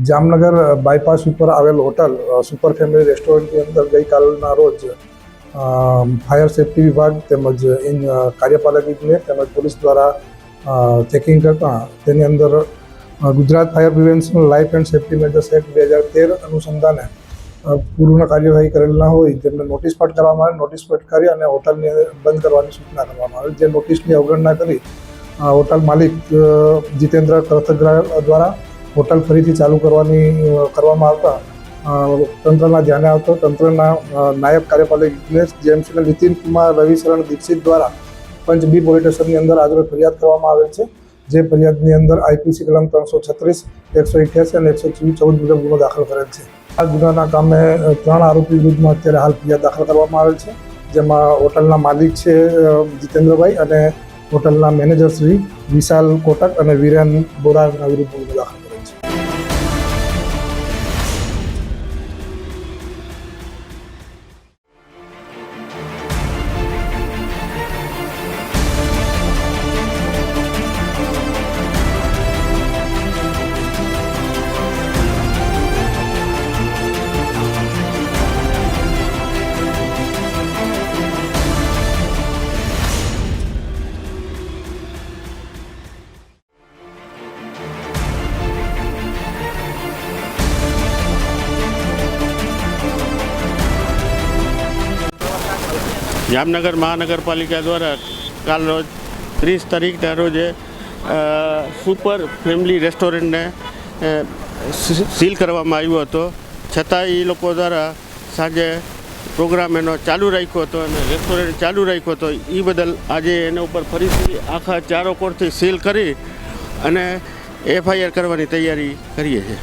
Jamnagar bypass ઉપર આવેલ hotel super family રેસ્ટોરન્ટની અંદર ગઈકાલના રોજ ફાયર સેફ્ટી વિભાગ તેમજ કાર્યપાલક ઇજનેર તેમજ પોલીસ દ્વારા ચેકિંગ કરતા તેની અંદર Gujarat fire prevention life and safety measures act 2013 અનુસંધાને પૂર્ણ કાર્યવાહી કરેલ ના હોય તેમને નોટિસ ફટકારવામાં આવે. નોટિસ ફટકારી અને હોટલને બંધ કરવાની સૂચના કરવામાં આવે. જે નોટિસની અવગણના કરી હોટલ માલિક જીતેન્દ્ર કરથગરા દ્વારા હોટલ ફરીથી ચાલુ કરવામાં આવતા તંત્રના ધ્યાને આવતો તંત્રના નાયબ કાર્યપાલક ઇજનેર જેએમસી નીતિન કુમાર રવિશરણ દીક્ષિત દ્વારા પંચ બી પોલીસ સ્ટેશનની અંદર આજરોજ ફરિયાદ કરવામાં આવેલ છે. જે ફરિયાદની અંદર આઈપીસી કલમ 336, 188 અને 114 મુજબ ગુનો દાખલ કરેલ છે. આ ગુનાના કામે 3 આરોપી વિરુદ્ધમાં અત્યારે હાલ ફરિયાદ દાખલ કરવામાં આવેલ છે, જેમાં હોટલના માલિક છે જીતેન્દ્રભાઈ અને હોટલના મેનેજર શ્રી વિશાલ કોટક અને વિરેન બોરાના વિરુદ્ધ ગુનો દાખલ કરેલ છે. જામનગર મહાનગરપાલિકા દ્વારા કાલ રોજ 30 તારીખના રોજે સુપર ફેમિલી રેસ્ટોરન્ટને સીલ કરવામાં આવ્યો હતો. છતાં એ લોકો દ્વારા સાંજે પ્રોગ્રામ એનો ચાલુ રાખ્યો હતો અને રેસ્ટોરન્ટ ચાલુ રાખ્યો હતો. એ બદલ આજે એના ઉપર ફરીથી આખા ચારો કોરથી સીલ કરી અને FIR કરવાની તૈયારી કરીએ છીએ.